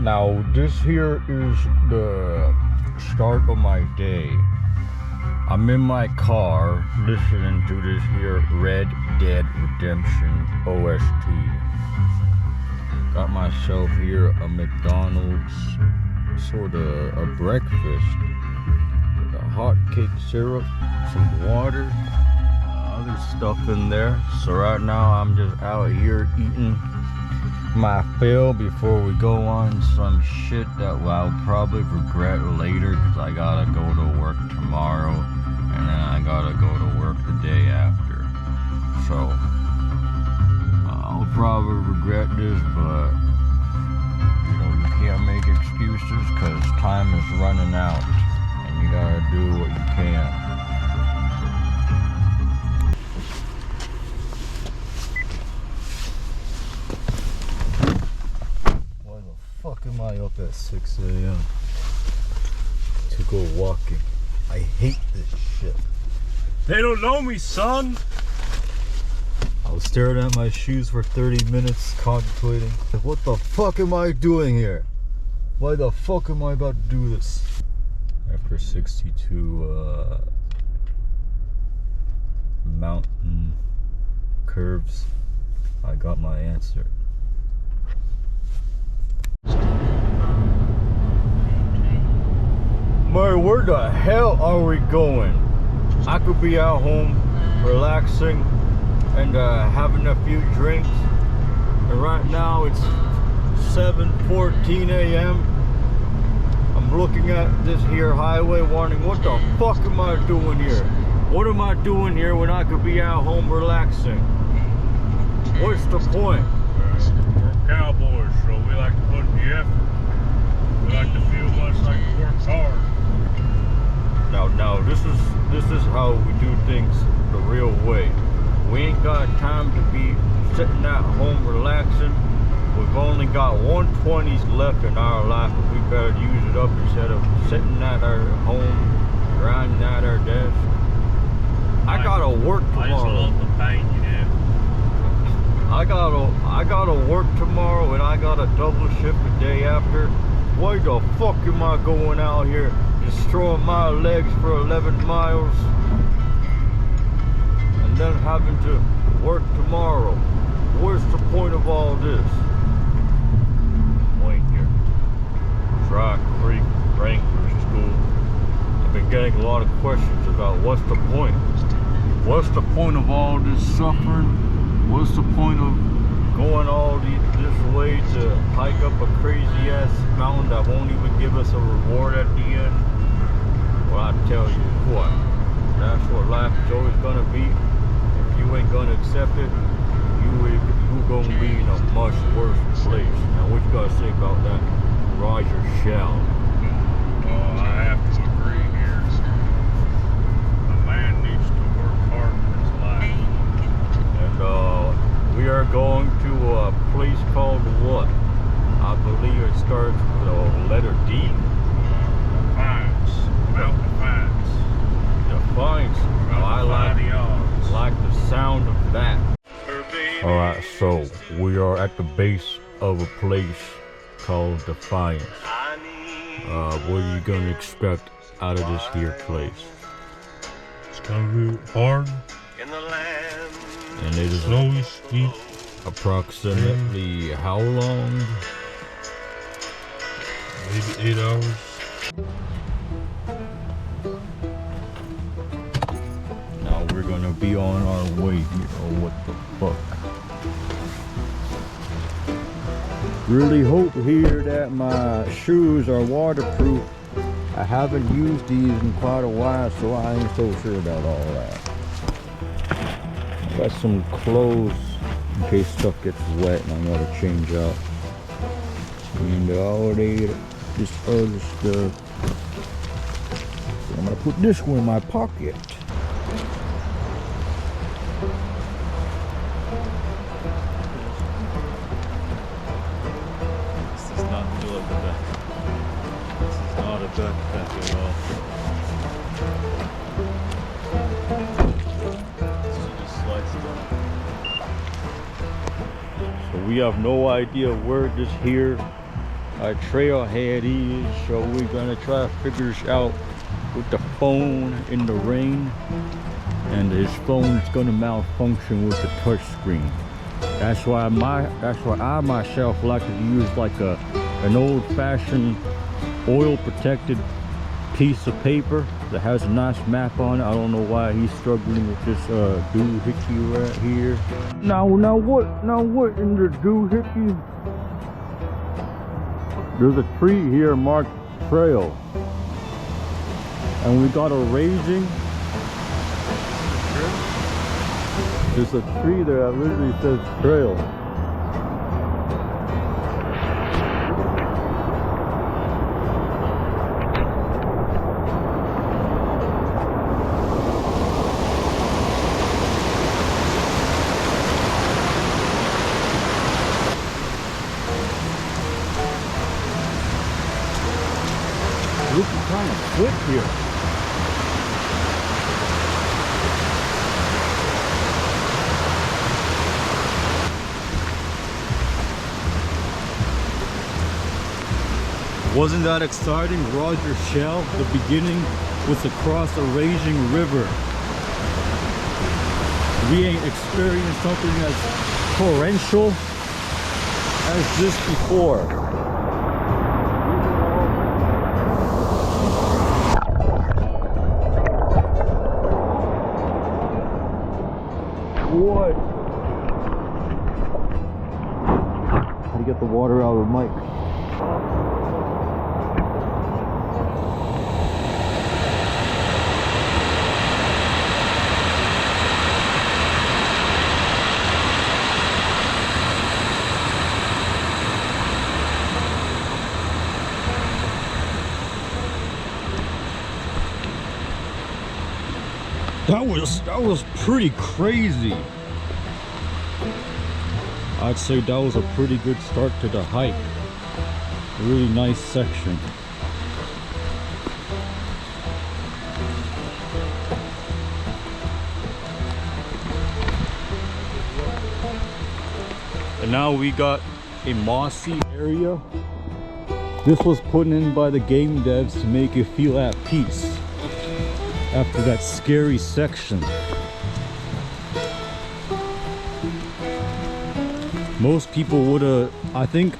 Now this here is the start of my day. I'm in my car listening to this here Red Dead Redemption OST. Got myself here a McDonald's, sort of a breakfast with a hot cake syrup, some water, other stuff in there. So right now I'm just out here eating my fill before we go on some shit that I'll probably regret later, because I gotta go to work tomorrow and then I gotta go to work the day after. So I'll probably regret this, but you know, you can't make excuses because time is running out and you gotta do what you can. Am I up at 6 a.m. to go walking? I hate this shit. They don't know me, son. I was staring at my shoes for 30 minutes, contemplating, what the fuck am I doing here? Why the fuck am I about to do this? After 62 mountain curves, I got my answer. Murray, where the hell are we going? I could be at home relaxing and having a few drinks, and right now it's 7:14 a.m. I'm looking at this here highway wondering, what the fuck am I doing here? What am I doing here when I could be at home relaxing? What's the point? We're cowboys, so we like to put in the effort. We like to feel much like we work hard. Now this is how we do things the real way. We ain't got time to be sitting at home relaxing. We've only got 120s left in our life, but we better use it up instead of sitting at our home, grinding at our desk. I gotta work tomorrow. I gotta work tomorrow, and I got a double shift the day after. Why the fuck am I going out here destroying my legs for 11 miles and then having to work tomorrow? Where's the point of all this? Wait here. Dry Creek Wrangler School. I've been getting a lot of questions about what's the point? What's the point of all this suffering? What's the point of going all this way to hike up a crazy ass mountain that won't even give us a reward at the end? Well, I tell you what, that's what life is always gonna be. If you ain't gonna accept it, you're gonna be in a much worse place. Now, what you gotta say about that, Roger Shell? Well, I have to agree here. A man needs to work hard in his life. And we are going to a place called what? I believe it starts with a letter D. Defiance. Mount Defiance. Defiance. Well, I like the sound of that. Alright, so we are at the base of a place called Defiance. What are you gonna expect out of this here place? It's gonna be hard. And it is slowly steep. Approximately how long? Maybe 8 hours. Now we're gonna be on our way here. Oh, what the fuck? Really hope here that my shoes are waterproof. I haven't used these in quite a while, so I ain't so sure about all that. Got some clothes in case stuff gets wet and I gotta change out. And all this other stuff. So I'm gonna put this one in my pocket. This does not feel like a backpack. This is not a backpack at all. So we have no idea where this here our trailhead is, so we're gonna try to figure this out with the phone in the rain, and his phone's gonna malfunction with the touch screen. That's why I myself like to use like an old-fashioned oil-protected piece of paper that has a nice map on it. I don't know why he's struggling with this doohickey right here. Now what in the doohickey? There's a tree here marked trail, and we got a raising. There's a tree there that literally says trail. Look, you're trying to flip here. Wasn't that exciting? Roger Shell, the beginning was across a raging river. We ain't experienced something as torrential as this before. What? How to get the water out of the mic? That was pretty crazy. I'd say that was a pretty good start to the hike. A really nice section. And now we got a mossy area. This was put in by the game devs to make you feel at peace after that scary section. Most people would have, I think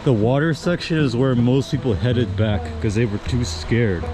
the water section is where most people headed back because they were too scared.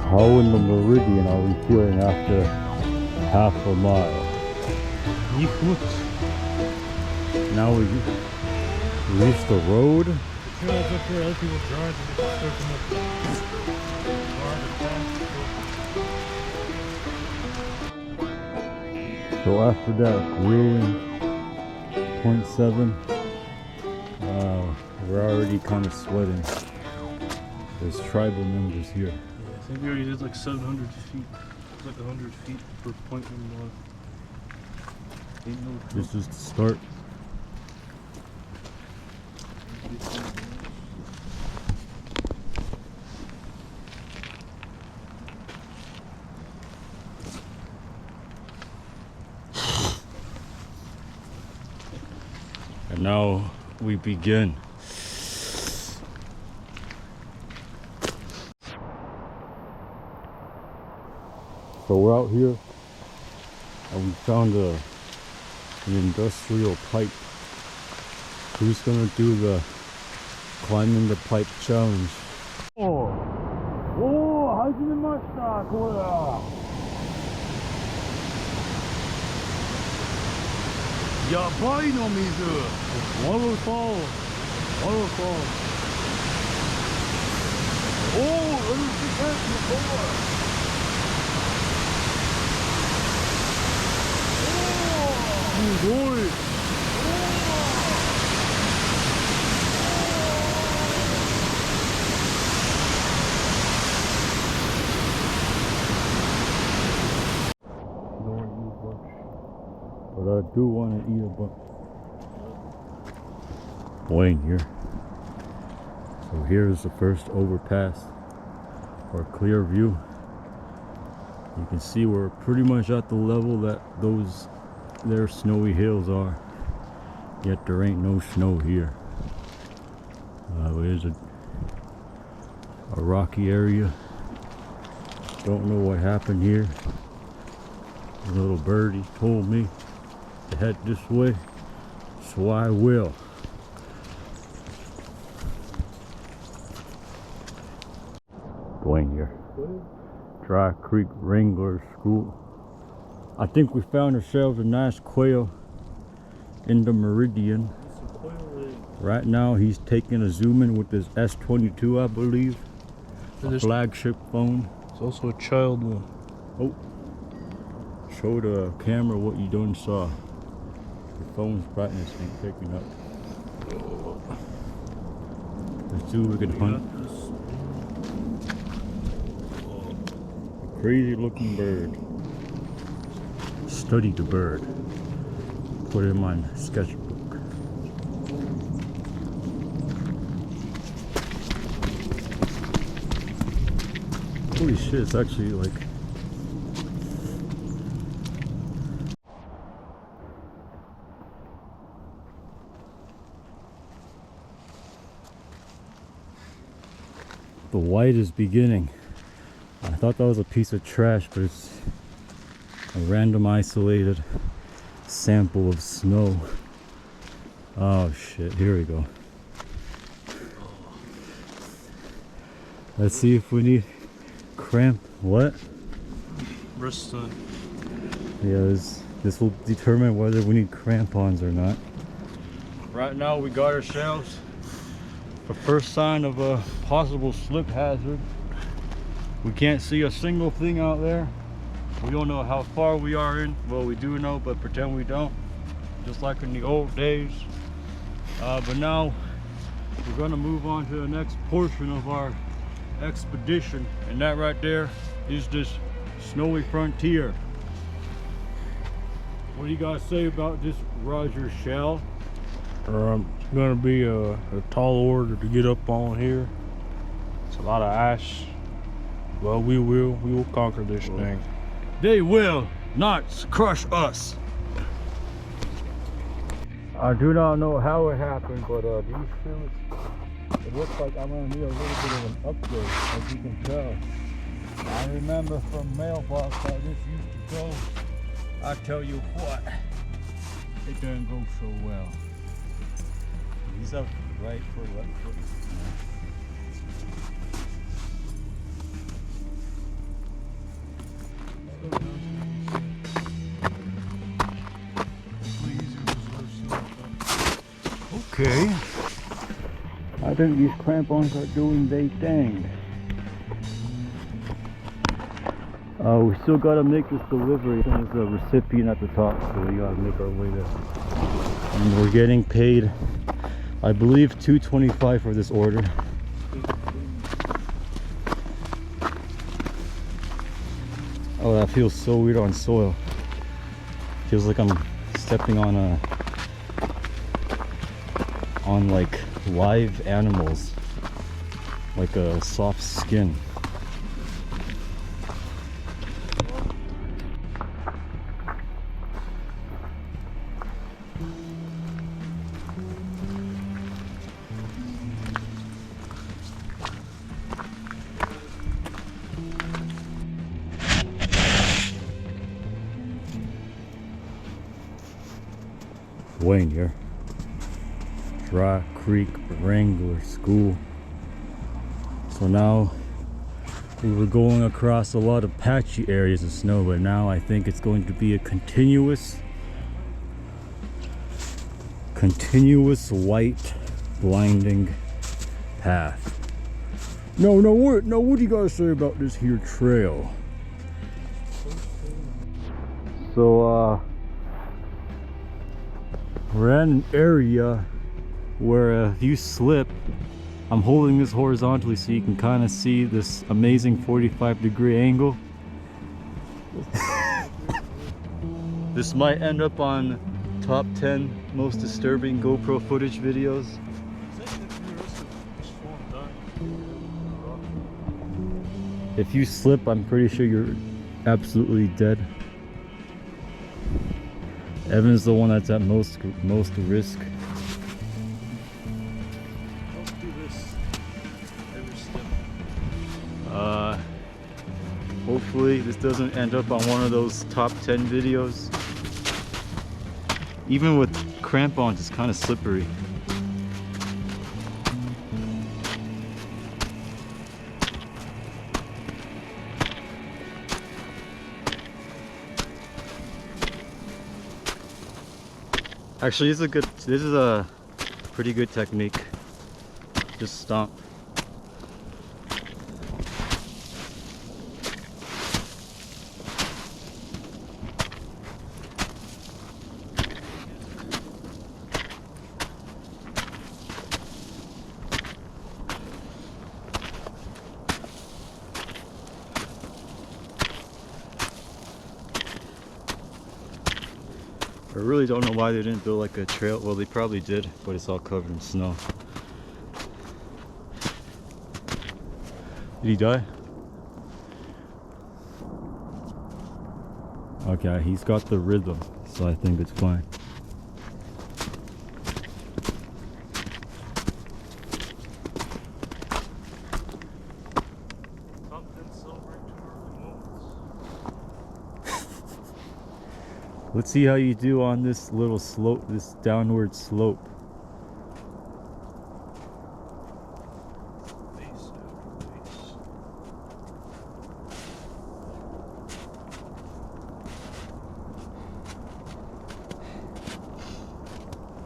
How in the meridian are we feeling after half a mile? Now we reached the road. So after that grueling 0.7, we're already kind of sweating. There's tribal members here. I think we already did like 700 feet. It's like 100 feet per point in the This is the start. And now we begin. So we're out here and we found an industrial pipe. Who's gonna do the climbing the pipe challenge? Oh, hajimemashita, kora. Yabai no mizu. Waterfall. Waterfall. Oh, there's the cat in the floor. I do want to eat a bunch. Wayne here. So here's the first overpass or clear view. You can see we're pretty much at the level that those there snowy hills are. Yet there ain't no snow here. There's a rocky area. Don't know what happened here. A little birdie told me to head this way, so I will. Dwayne here. Dry Creek Wrangler School. I think we found ourselves a nice quail in the meridian. Right now he's taking a zoom in with his S22, I believe. A flagship phone. It's also a child one. Oh, show the camera what you done saw. Your phone's brightness ain't picking up. Let's see what we can hunt. Crazy looking bird. Study the bird. Put it in my sketchbook. Holy shit, it's actually like the white is beginning. I thought that was a piece of trash, but it's a random isolated sample of snow. Oh shit, here we go. Let's see if we need cramp. What? Wrist time. Yeah, this will determine whether we need crampons or not. Right now we got ourselves the first sign of a possible slip hazard. We can't see a single thing out there. We don't know how far we are in. Well, we do know, but pretend we don't. Just like in the old days. But now we're gonna move on to the next portion of our expedition, and that right there is this snowy frontier. What do you guys say about this, Roger Shell? It's gonna be a tall order to get up on here. It's a lot of ice. Well, we will conquer this thing. They will not crush us. I do not know how it happened, but these shoes, it looks like I'm gonna need a little bit of an upgrade, as you can tell. I remember from mailbox how this used to go. I tell you what, it didn't go so well. These are right foot, left foot. Okay. I think these crampons are doing their thing. We still gotta make this delivery. There's a recipient at the top, so we gotta make our way there. And we're getting paid, I believe, $2.25 for this order. Oh, that feels so weird on soil. Feels like I'm stepping on like live animals, like a soft skin. Wayne here. Dry Creek Wrangler School. So now we were going across a lot of patchy areas of snow, but now I think it's going to be a continuous white blinding path. What do you guys say about this here trail? So we're in an area where if you slip, I'm holding this horizontally so you can kind of see this amazing 45-degree angle. This might end up on top 10 most disturbing GoPro footage videos. If you slip, I'm pretty sure you're absolutely dead. Evan's the one that's at most risk. Let's do this every step. Hopefully this doesn't end up on one of those top 10 videos. Even with crampons, it's kind of slippery. Actually, this is a pretty good technique. Just stomp. I really don't know why they didn't build like a trail. Well, they probably did, but it's all covered in snow. Did he die? Okay, he's got the rhythm, so I think it's fine. Let's see how you do on this little slope, this downward slope.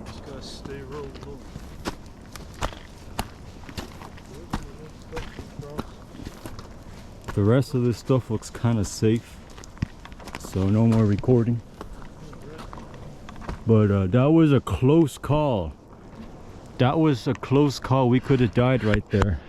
Just gotta stay real low. The rest of this stuff looks kind of safe, so no more recording. But that was a close call. That was a close call. We could have died right there.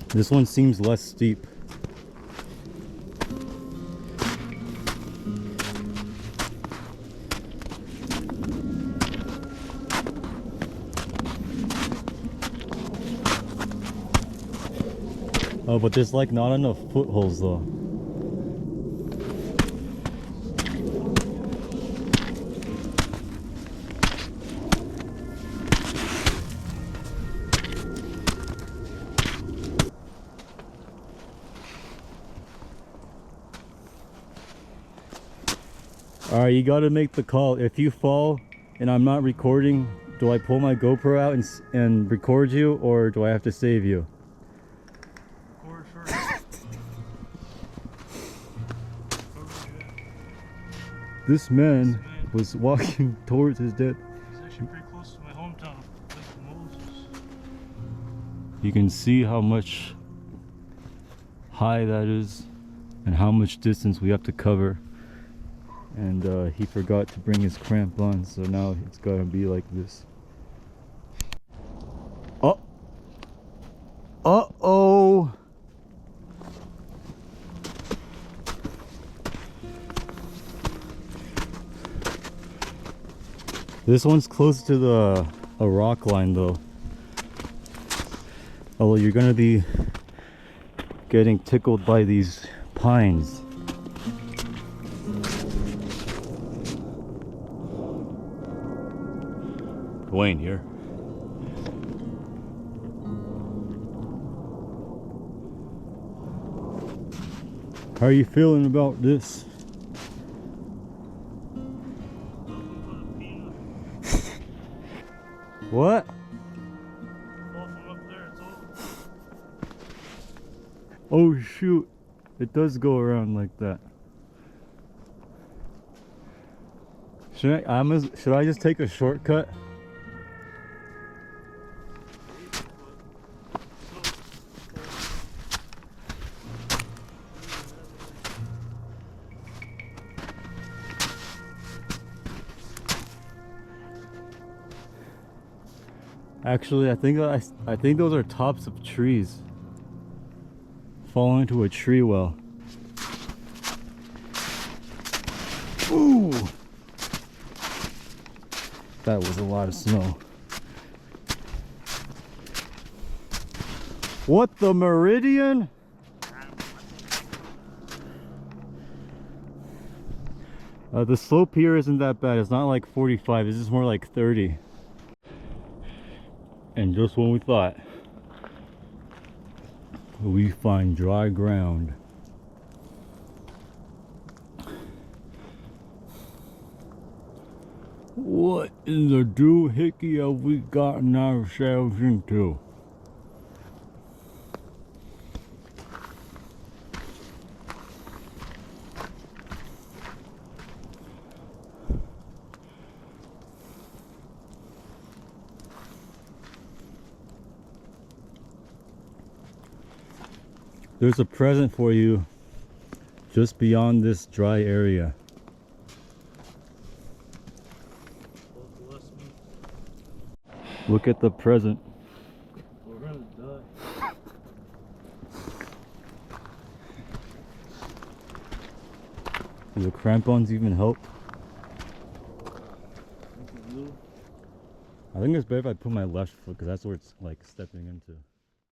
This one seems less steep. Oh, but there's like not enough footholds though. Alright, you gotta make the call. If you fall and I'm not recording, do I pull my GoPro out and record you, or do I have to save you? Record first. This man was walking towards his death. He's actually pretty close to my hometown. That's Moses. You can see how much high that is and how much distance we have to cover. And he forgot to bring his crampons, so now it's gotta be like this. Oh! Uh-oh! This one's close to a rock line though. Oh, well, you're gonna be getting tickled by these pines. Dwayne here. How are you feeling about this? What? Fall from up there, it's over. Oh shoot, it does go around like that. Should I just take a shortcut? Actually, I think those are tops of trees falling into a tree well. Ooh, that was a lot of snow. What, the Meridian? The slope here isn't that bad. It's not like 45, it's just more like 30. And just when we thought, we find dry ground. What in the doohickey have we gotten ourselves into? There's a present for you just beyond this dry area. Look at the present. We're gonna die. Do the crampons even help? I think it's better if I put my left foot because that's where it's like stepping into.